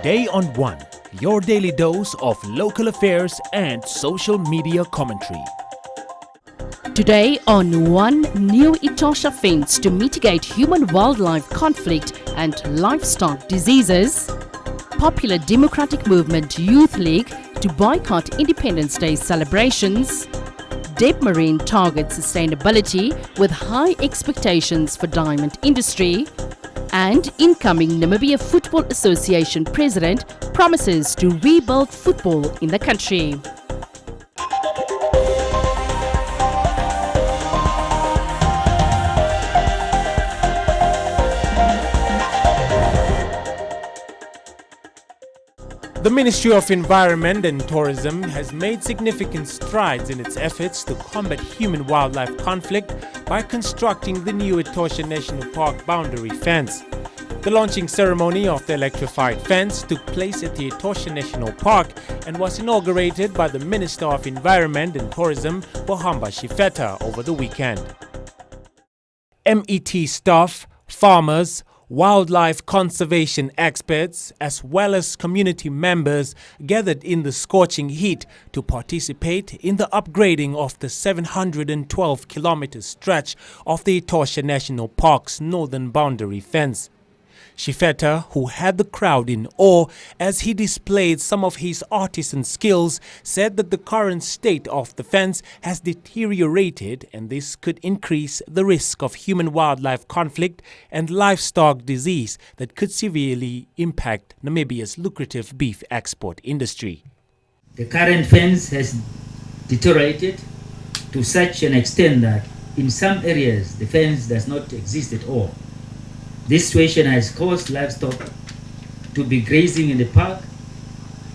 Today on One, your daily dose of local affairs and social media commentary. Today on One, new Etosha fence to mitigate human-wildlife conflict and livestock diseases. Popular Democratic Movement Youth League to boycott Independence Day celebrations. Deb Marine targets sustainability with high expectations for diamond industry. And incoming Namibia Football Association president promises to rebuild football in the country. The Ministry of Environment and Tourism has made significant strides in its efforts to combat human-wildlife conflict by constructing the new Etosha National Park boundary fence. The launching ceremony of the electrified fence took place at the Etosha National Park and was inaugurated by the Minister of Environment and Tourism, Bohamba Shifeta, over the weekend. MET staff, farmers, wildlife conservation experts, as well as community members gathered in the scorching heat to participate in the upgrading of the 712-kilometer stretch of the Etosha National Park's northern boundary fence. Shifeta, who had the crowd in awe as he displayed some of his artisan skills, said that the current state of the fence has deteriorated and this could increase the risk of human-wildlife conflict and livestock disease that could severely impact Namibia's lucrative beef export industry. The current fence has deteriorated to such an extent that in some areas the fence does not exist at all. This situation has caused livestock to be grazing in the park,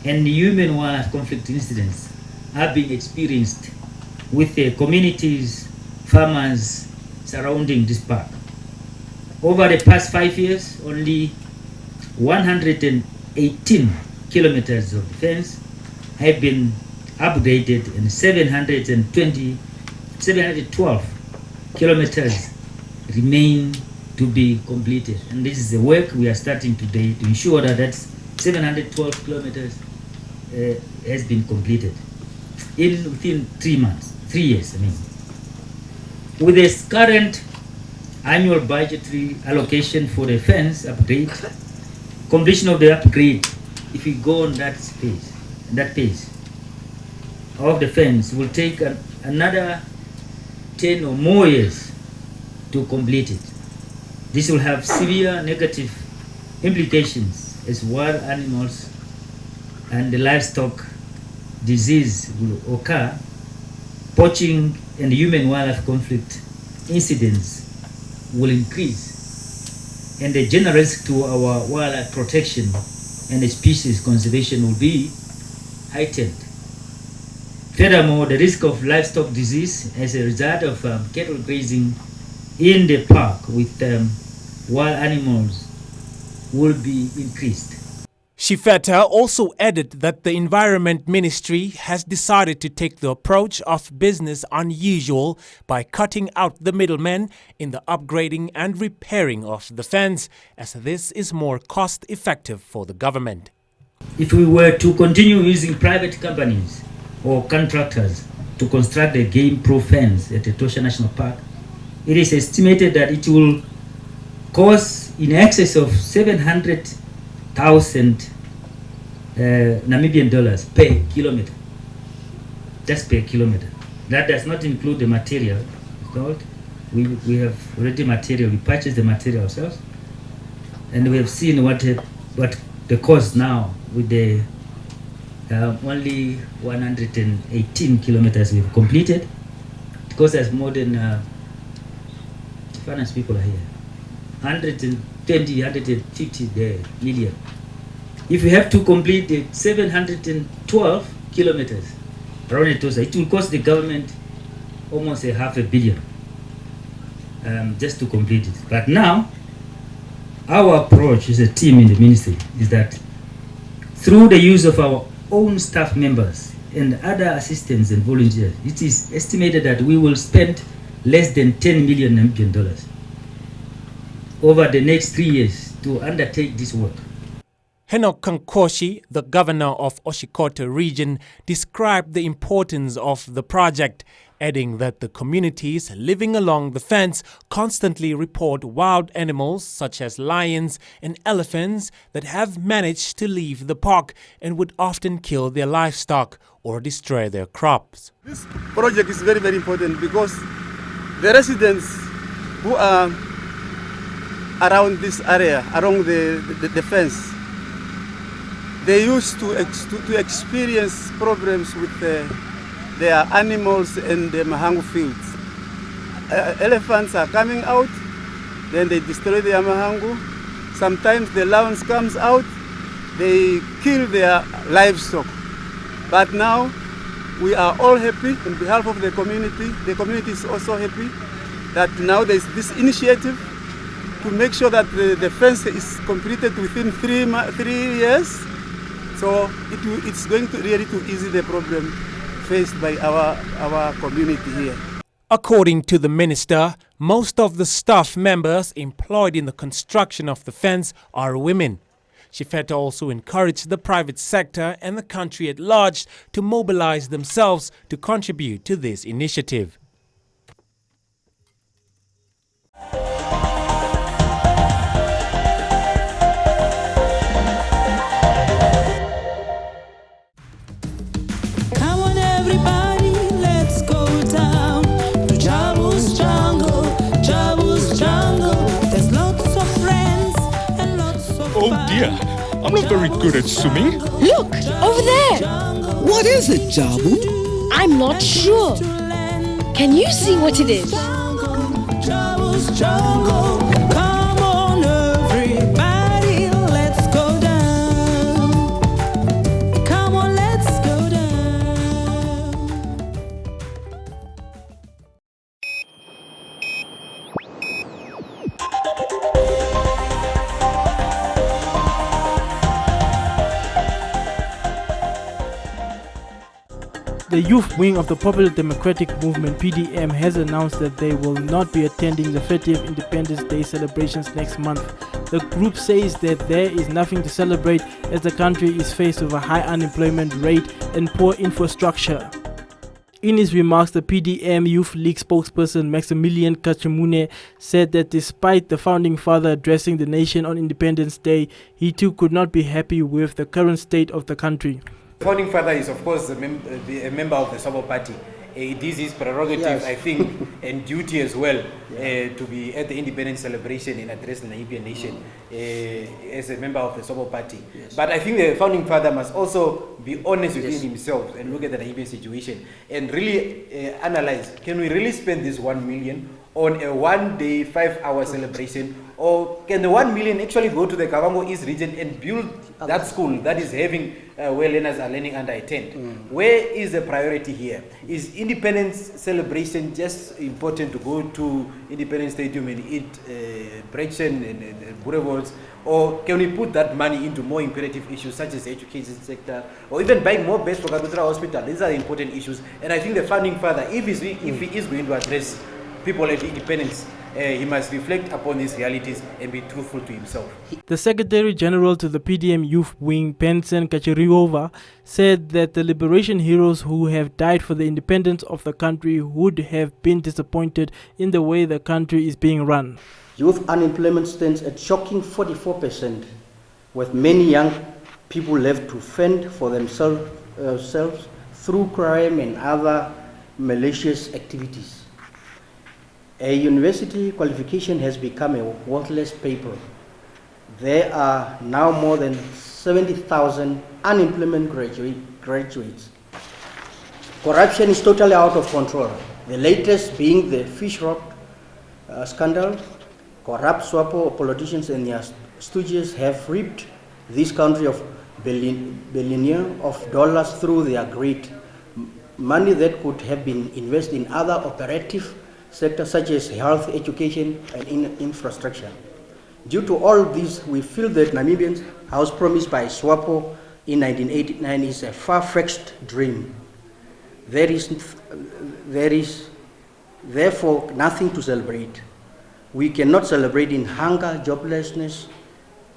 and human-wildlife conflict incidents are being experienced with the communities, farmers surrounding this park. Over the past 5 years, only 118 kilometers of the fence have been upgraded and 712 kilometers remain to be completed, and this is the work we are starting today to ensure that 712 kilometers has been completed within 3 years. With this current annual budgetary allocation for the fence upgrade, completion of the upgrade, if we go on that pace of the fence, will take another 10 or more years to complete it. This will have severe negative implications as wild animals and the livestock disease will occur. Poaching and human-wildlife conflict incidents will increase, and the general risk to our wildlife protection and the species conservation will be heightened. Furthermore, the risk of livestock disease as a result of cattle grazing in the park with wild animals will be increased. Shifeta also added that the Environment Ministry has decided to take the approach of business unusual by cutting out the middlemen in the upgrading and repairing of the fence, as this is more cost-effective for the government. If we were to continue using private companies or contractors to construct the game-proof fence at the Etosha National Park, it is estimated that it will cost in excess of 700,000 Namibian dollars per kilometer. Just per kilometer. That does not include the material. We have already material. We purchased the material ourselves, and we have seen what the cost now with the only 118 kilometers we've completed. It costs us more than finance people are here. 120, 150 million. If we have to complete the 712 kilometers around Etosha, it will cost the government almost $500 million just to complete it. But now, our approach as a team in the ministry is that through the use of our own staff members and other assistants and volunteers, it is estimated that we will spend less than 10 million Namibian dollars over the next 3 years to undertake this work. Henok Kankoshi, the governor of Oshikoto region, described the importance of the project, adding that the communities living along the fence constantly report wild animals such as lions and elephants that have managed to leave the park and would often kill their livestock or destroy their crops. This project is very, very important because the residents who are around this area, around the fence, they used to experience problems with their animals in the mahangu fields. Elephants are coming out, then they destroy their mahangu. Sometimes the lions comes out, they kill their livestock. But now we are all happy on behalf of the community. The community is also happy that now there is this initiative to make sure that the fence is completed within 3 years. So it's going to really to ease the problem faced by our community here. According to the minister, most of the staff members employed in the construction of the fence are women. Shifeta also encouraged the private sector and the country at large to mobilize themselves to contribute to this initiative. Oh dear, I'm not very good at swimming. Look, over there. What is it, Jabu? I'm not sure. Can you see what it is? Come on, everybody, let's go down. Come on, let's go down. The youth wing of the Popular Democratic Movement (PDM) has announced that they will not be attending the 30th Independence Day celebrations next month. The group says that there is nothing to celebrate as the country is faced with a high unemployment rate and poor infrastructure. In his remarks, the PDM Youth League spokesperson Maximilian Kachimune said that despite the founding father addressing the nation on Independence Day, he too could not be happy with the current state of the country. Founding father is, of course, a member of the Sabo Party. It is his prerogative, yes, I think, and duty as well, to be at the independence celebration and address the Namibian nation as a member of the Sabo Party. Yes. But I think the founding father must also be honest within himself and look at the Namibian situation and really analyze, can we really spend this 1 million on a 1 day, 5 hour celebration, or can the 1 million actually go to the Kavango East region and build that school that is having where learners are learning under a tent? Where is the priority here? Is independence celebration just important to go to Independence Stadium and eat brechen and boerewors, or can we put that money into more imperative issues such as the education sector, or even buying more beds for Kadutra Hospital? These are important issues, and I think the founding father, if he is going to address people at independence, he must reflect upon these realities and be truthful to himself. The Secretary General to the PDM Youth Wing, Pensen Kachiriova, said that the liberation heroes who have died for the independence of the country would have been disappointed in the way the country is being run. Youth unemployment stands at shocking 44%, with many young people left to fend for themselves through crime and other malicious activities. A university qualification has become a worthless paper. There are now more than 70,000 unemployment graduates. Corruption is totally out of control. The latest being the fish rock scandal. Corrupt SWAPO politicians and their stooges have reaped this country of billionaires of dollars through their greed. Money that could have been invested in other operative sectors such as health, education, and infrastructure. Due to all this, we feel that Namibians' house promised by SWAPO in 1989 is a far-fetched dream. There is therefore nothing to celebrate. We cannot celebrate in hunger, joblessness,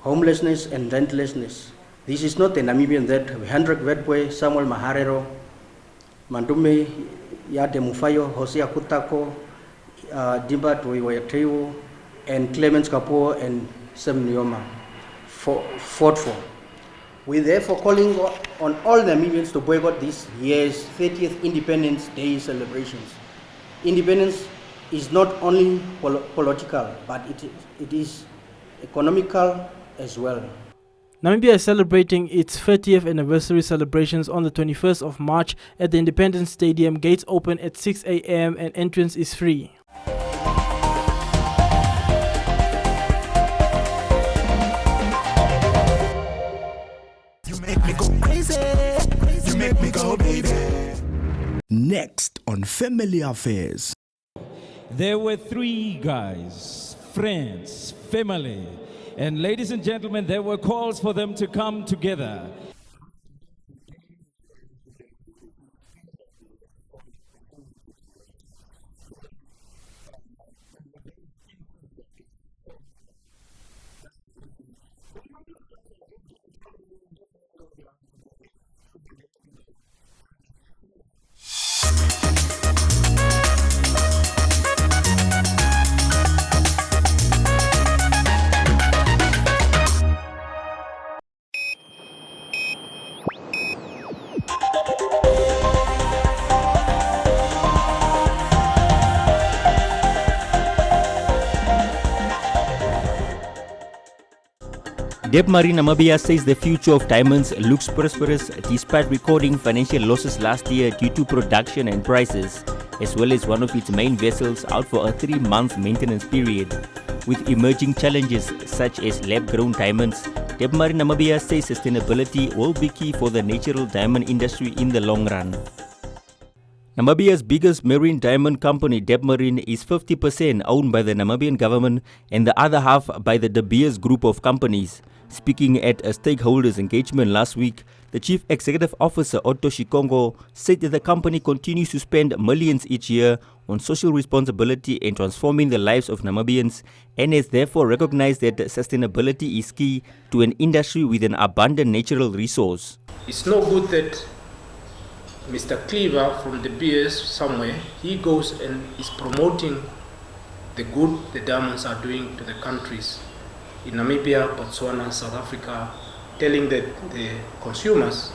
homelessness, and rentlessness. This is not the Namibian that Hendrik Wetboy, Samuel Maharero, Mandume Yade Mufayo, Hosea Kutako, Dimba Tuiwayateu, and Clemens Kapoor and Sam Nyoma fought for. We're therefore calling on all Namibians to boycott this year's 30th Independence Day celebrations. Independence is not only political, but it is economical as well. Namibia is celebrating its 30th anniversary celebrations on the 21st of March at the Independence Stadium. Gates open at 6 a.m. and entrance is free. You make me go crazy. You make me go baby. Next on Family Affairs. There were three guys, friends, family. And ladies and gentlemen, there were calls for them to come together. Debmarine Namibia says the future of diamonds looks prosperous despite recording financial losses last year due to production and prices, as well as one of its main vessels out for a 3-month maintenance period. With emerging challenges such as lab-grown diamonds, Debmarine Namibia says sustainability will be key for the natural diamond industry in the long run. Namibia's biggest marine diamond company, Debmarine, is 50% owned by the Namibian government and the other half by the De Beers group of companies. Speaking at a stakeholders engagement last week, the Chief Executive Officer Otto Shikongo said that the company continues to spend millions each year on social responsibility and transforming the lives of Namibians, and has therefore recognized that sustainability is key to an industry with an abundant natural resource. It's no good that Mr. Cleaver from De Beers somewhere, he goes and is promoting the good the diamonds are doing to the countries in Namibia, Botswana, South Africa, telling the consumers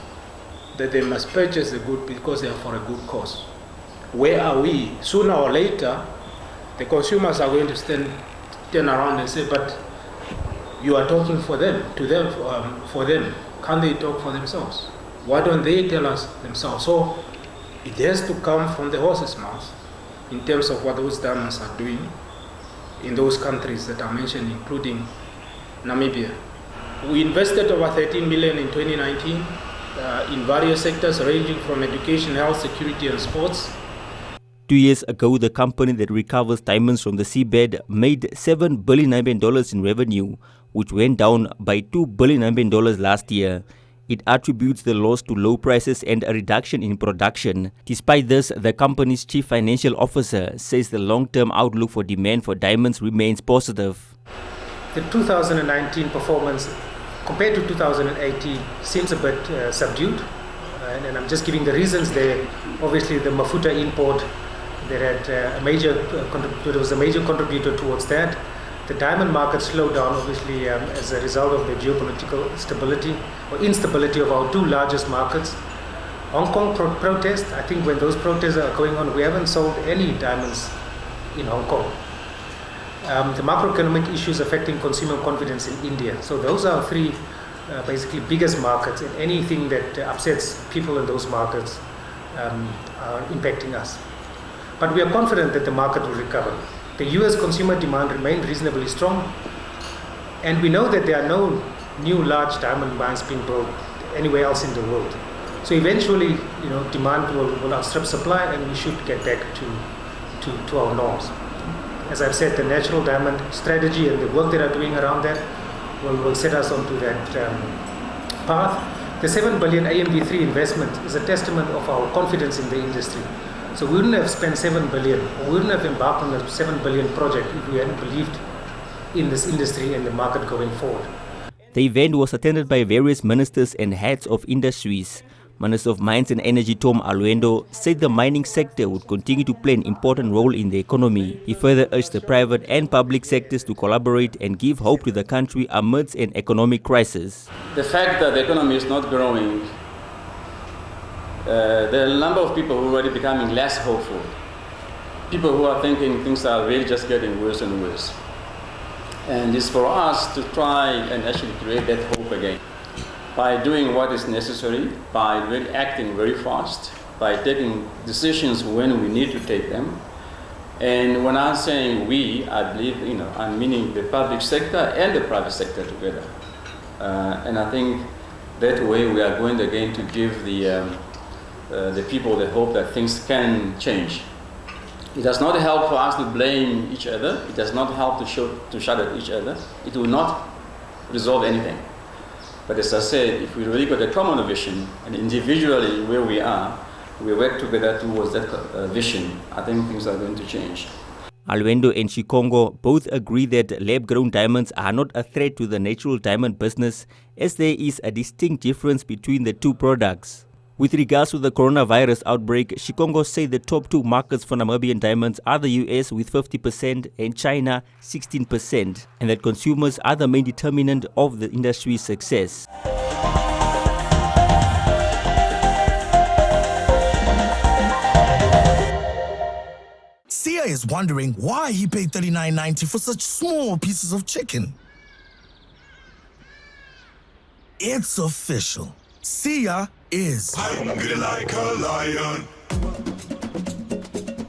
that they must purchase the good because they are for a good cause. Where are we? Sooner or later, the consumers are going to turn around and say, but you are talking for them, for them. Can't they talk for themselves? Why don't they tell us themselves? So it has to come from the horse's mouth in terms of what those diamonds are doing in those countries that are mentioned, including Namibia. We invested over 13 million in 2019 in various sectors ranging from education, health, security and sports. 2 years ago, the company that recovers diamonds from the seabed made $7 billion in revenue, which went down by $2 billion last year. It attributes the loss to low prices and a reduction in production. Despite this, the company's chief financial officer says the long-term outlook for demand for diamonds remains positive. The 2019 performance compared to 2018 seems a bit subdued, and I'm just giving the reasons there. Obviously, the Mafuta import, there was a major contributor towards that. The diamond market slowed down, obviously, as a result of the geopolitical stability or instability of our two largest markets. Hong Kong protest, I think when those protests are going on, we haven't sold any diamonds in Hong Kong. The macroeconomic issues affecting consumer confidence in India. So those are three basically biggest markets, and anything that upsets people in those markets are impacting us. But we are confident that the market will recover. The US consumer demand remained reasonably strong, and we know that there are no new large diamond mines being built anywhere else in the world. So eventually, demand will outstrip supply, and we should get back to our norms. As I've said, the natural diamond strategy and the work that are doing around that will set us onto that path. The 7 billion AMD3 investment is a testament of our confidence in the industry. So we wouldn't have spent 7 billion, or we wouldn't have embarked on a 7 billion project if we hadn't believed in this industry and the market going forward. The event was attended by various ministers and heads of industries. Minister of Mines and Energy Tom Alwendo said the mining sector would continue to play an important role in the economy. He further urged the private and public sectors to collaborate and give hope to the country amidst an economic crisis. The fact that the economy is not growing, there are a number of people who are already becoming less hopeful. People who are thinking things are really just getting worse and worse. And it's for us to try and actually create that hope again, by doing what is necessary, by really acting very fast, by taking decisions when we need to take them. And when I'm saying we, I believe, I'm meaning the public sector and the private sector together. And I think that way we are going again to give the people the hope that things can change. It does not help for us to blame each other. It does not help to shout at each other. It will not resolve anything. But as I said, if we really got a common vision, and individually where we are, we work together towards that vision, I think things are going to change. Alwendo and Shikongo both agree that lab-grown diamonds are not a threat to the natural diamond business, as there is a distinct difference between the two products. With regards to the coronavirus outbreak, Shikongo said the top two markets for Namibian diamonds are the US with 50% and China 16%, and that consumers are the main determinant of the industry's success. Sia is wondering why he paid $39.90 for such small pieces of chicken. It's official. Sia is hungry like a lion.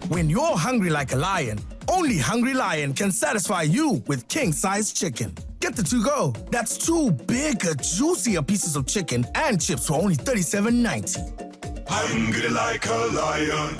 When you're hungry like a lion, only Hungry Lion can satisfy you with king-size chicken. Get the to-go. That's two bigger, juicier pieces of chicken and chips for only $37.90. Hungry like a lion.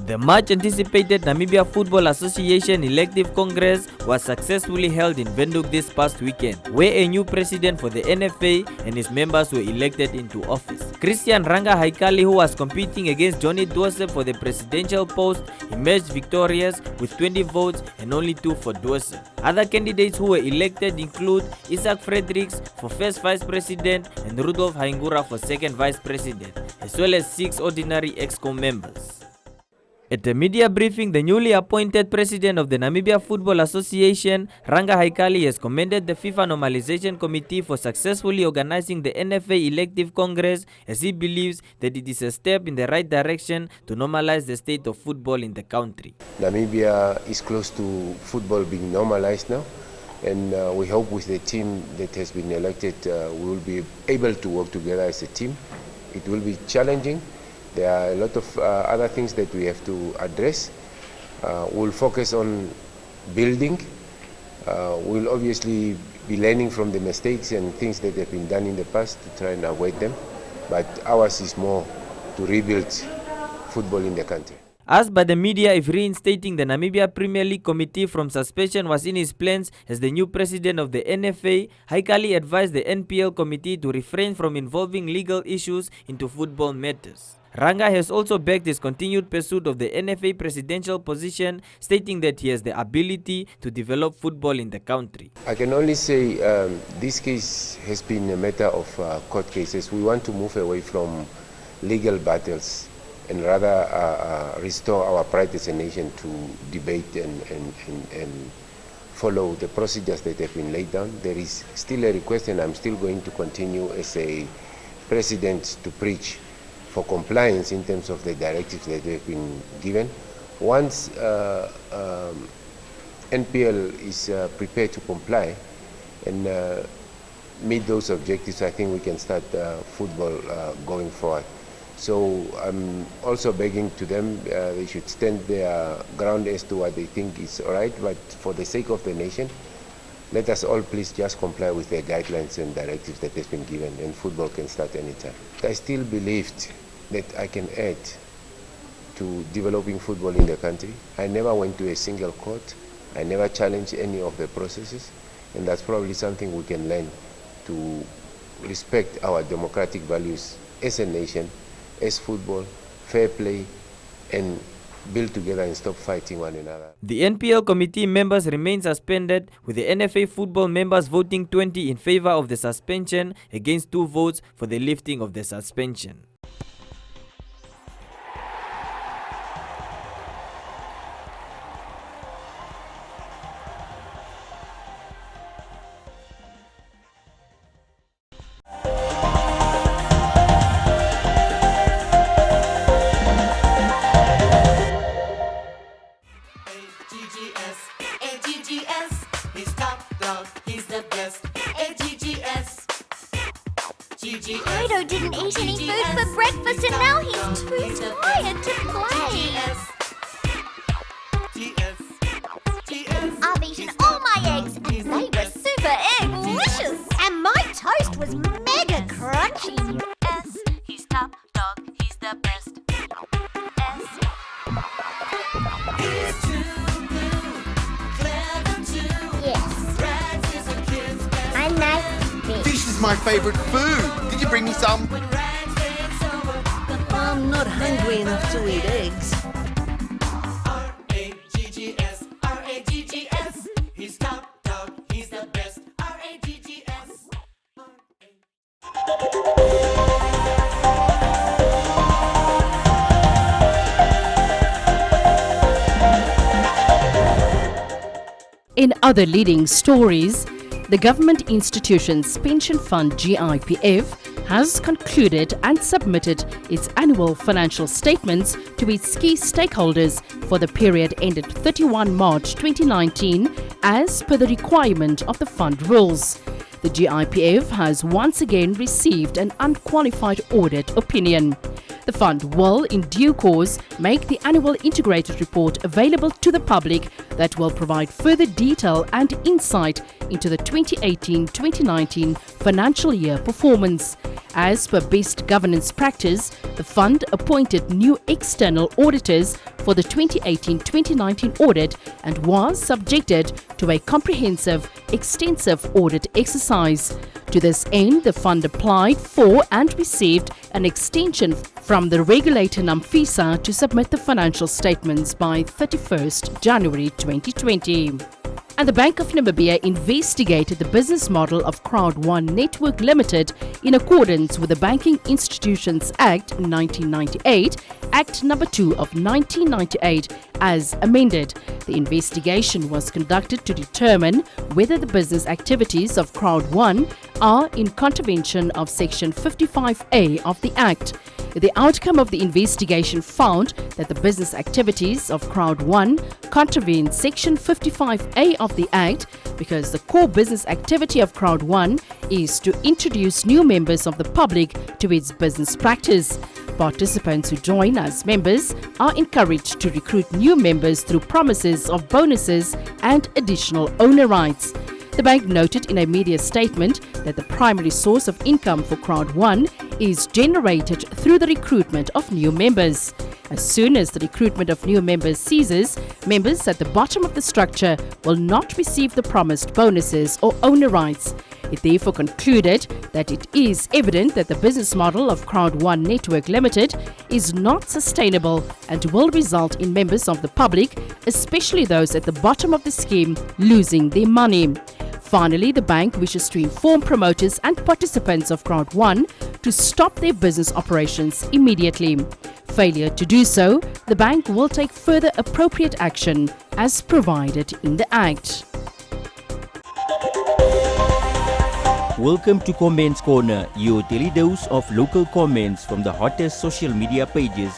The much-anticipated Namibia Football Association Elective Congress was successfully held in Windhoek this past weekend, where a new president for the NFA and his members were elected into office. Christian Ranga Haikali, who was competing against Johnny Dwose for the presidential post, emerged victorious with 20 votes and only 2 for Dwose. Other candidates who were elected include Isaac Fredericks for first vice president and Rudolf Haingura for second vice president, as well as 6 ordinary EXCO members. At the media briefing, the newly appointed president of the Namibia Football Association, Ranga Haikali, has commended the FIFA Normalization Committee for successfully organizing the NFA Elective Congress, as he believes that it is a step in the right direction to normalize the state of football in the country. Namibia is close to football being normalized now, and we hope with the team that has been elected, we will be able to work together as a team. It will be challenging. There are a lot of other things that we have to address. We'll focus on building. We'll obviously be learning from the mistakes and things that have been done in the past to try and avoid them. But ours is more to rebuild football in the country. Asked by the media if reinstating the Namibia Premier League Committee from suspension was in his plans as the new president of the NFA, Haikali advised the NPL committee to refrain from involving legal issues into football matters. Ranga has also backed his continued pursuit of the NFA presidential position, stating that he has the ability to develop football in the country. I can only say this case has been a matter of court cases. We want to move away from legal battles and rather restore our pride as a nation to debate and follow the procedures that have been laid down. There is still a request, and I'm still going to continue as a president to preach for compliance in terms of the directives that have been given. Once NPL is prepared to comply and meet those objectives, I think we can start football going forward. So I'm also begging to them, they should stand their ground as to what they think is all right, but for the sake of the nation, let us all please just comply with the guidelines and directives that have been given, and football can start anytime. I still believed that I can add to developing football in the country. I never went to a single court. I never challenged any of the processes, and that's probably something we can learn to respect our democratic values as a nation, as football, fair play, and build together and stop fighting one another. The NPL committee members remain suspended, with the NFA football members voting 20 in favor of the suspension against 2 votes for the lifting of the suspension. Fido didn't eat any food for breakfast and now he's too tired to play. I've eaten all my eggs and they were super egg-licious. And my toast was mega crunchy. S, he's top dog, he's the best. S. He's too blue, clever too. Yes. Rags is a kid's best. I like fish. Fish is my favorite food. Did you bring me some? I'm not hungry enough to eat eggs. R-A-G-G-S, R-A-G-G-S. He's top dog, he's the best. R-A-G-G-S. In other leading stories, the government institution's pension fund GIPF has concluded and submitted its annual financial statements to its key stakeholders for the period ended 31 March 2019 as per the requirement of the fund rules. The GIPF has once again received an unqualified audit opinion. The fund will, in due course, make the annual integrated report available to the public that will provide further detail and insight into the 2018-2019 financial year performance. As per best governance practice, the fund appointed new external auditors for the 2018-2019 audit and was subjected to a comprehensive, extensive audit exercise. To this end, the fund applied for and received an extension from the regulator NAMFISA to submit the financial statements by 31st January 2020. And the Bank of Namibia investigated the business model of Crowd One Network Limited in accordance with the Banking Institutions Act 1998, Act No. 2 of 1998 as amended. The investigation was conducted to determine whether the business activities of Crowd One are in contravention of Section 55A of the Act. The outcome of the investigation found that the business activities of Crowd One contravene Section 55A of the Act because the core business activity of Crowd One is to introduce new members of the public to its business practice. Participants who join as members are encouraged to recruit new members through promises of bonuses and additional owner rights. The bank noted in a media statement that the primary source of income for Crowd One is generated through the recruitment of new members. As soon as the recruitment of new members ceases, members at the bottom of the structure will not receive the promised bonuses or owner rights. It therefore concluded that it is evident that the business model of Crowd One Network Limited is not sustainable and will result in members of the public, especially those at the bottom of the scheme, losing their money. Finally, the bank wishes to inform promoters and participants of Crowd One to stop their business operations immediately. Failure to do so, the bank will take further appropriate action as provided in the Act. Welcome to Comments Corner, your daily dose of local comments from the hottest social media pages.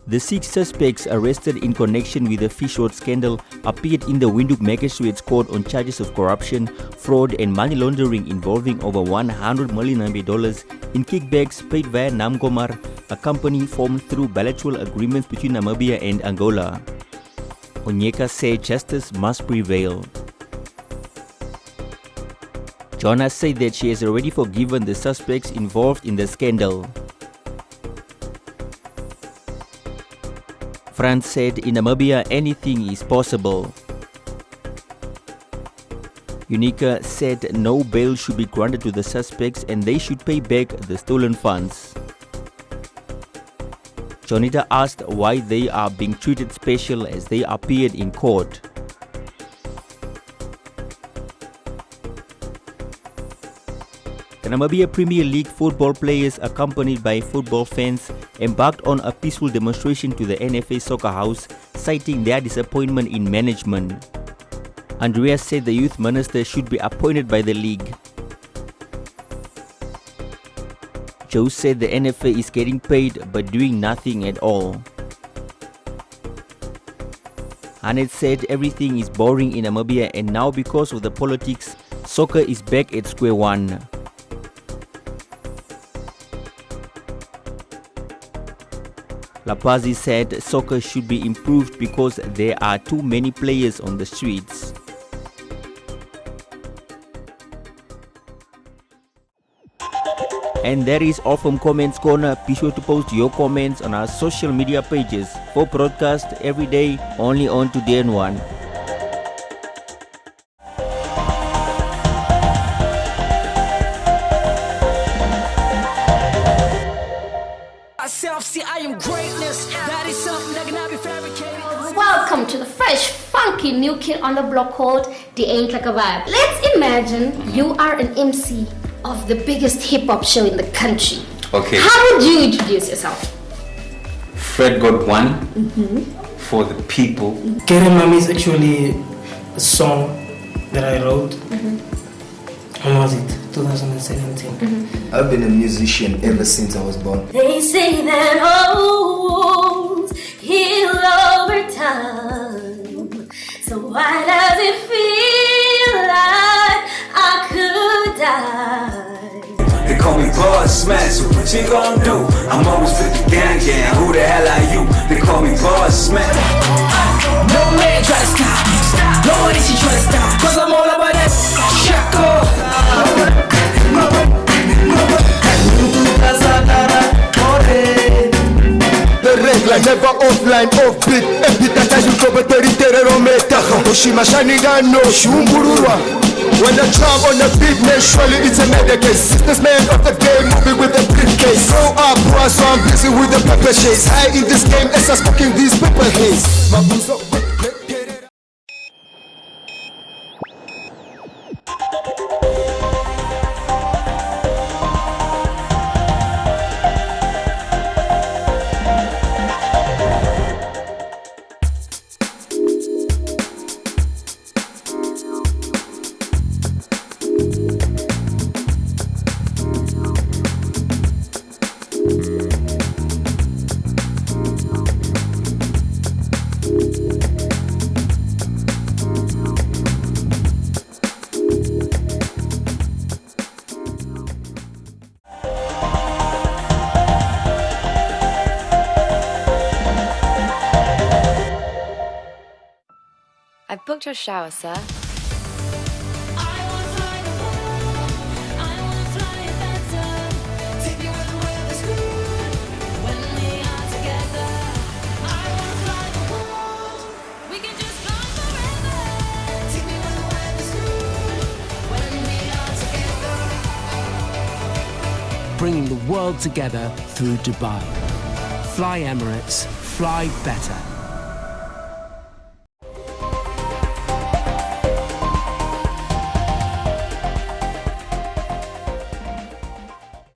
The 6 suspects arrested in connection with the fish road scandal appeared in the Windhoek Magistrates Court on charges of corruption, fraud and money laundering involving over $100 million in kickbacks paid via Namgomar, a company formed through bilateral agreements between Namibia and Angola. Onyeka said justice must prevail. Joanna said that she has already forgiven the suspects involved in the scandal. Franz said in Namibia anything is possible. Unica said no bail should be granted to the suspects and they should pay back the stolen funds. Jonita asked why they are being treated special as they appeared in court. The Namibia Premier League football players, accompanied by football fans, embarked on a peaceful demonstration to the NFA Soccer House, citing their disappointment in management. Andrea said the youth minister should be appointed by the league. Joe said the NFA is getting paid but doing nothing at all. Annette said everything is boring in Namibia and now because of the politics, soccer is back at square one. Lapazi said soccer should be improved because there are too many players on the streets. And that is all from Comments Corner. Be sure to post your comments on our social media pages. For broadcast every day, only on Today and One. Welcome to the fresh, funky new kid on the block called The Ain't Like a Vibe. Let's imagine you are an MC of the biggest hip-hop show in the country. Okay. How would you introduce yourself? Fred got one for the people. Kere Mami is actually a song that I wrote. When was it? 2017. I've been a musician ever since I was born. They say that hoes heal over time. So why does it feel like I could die? They call me Boss Smash, so what you gon' do? I'm always with the gang. Who the hell are you? They call me Boss Smash. No man try to stop me. No one is try to stop. Cause I'm all about that shako. The regla never offline, offbeat. Epitataji ukobetori terero metaha. Oshima shanigano, shumbururwa. When the drum on the beat, man, surely it's a murder case. Businessman of the game, moving with a briefcase. Grow up, bro, so I'm busy with the pepper chase. High in this game, as I'm smoking these pepper haze. I've booked your shower, sir. Bringing the world together through Dubai. Fly Emirates, fly better.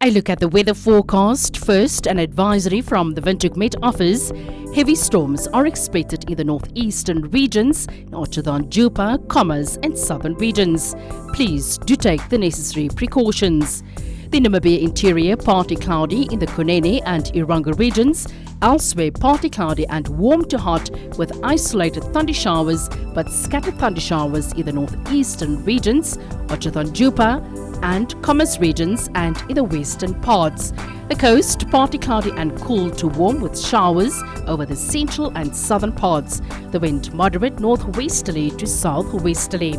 A look at the weather forecast. First, an advisory from the Windhoek Met Office. Heavy storms are expected in the northeastern regions, Otjadon-Jupa, Commas and southern regions. Please do take the necessary precautions. The Namibia interior partly cloudy in the Kunene and Iranga regions. Elsewhere partly cloudy and warm to hot with isolated thunder showers but scattered thunder showers in the northeastern regions, Otjadon-Jupa and Commas regions and in the western parts. The coast partly cloudy and cool to warm with showers over the central and southern parts. The wind moderate northwesterly to southwesterly.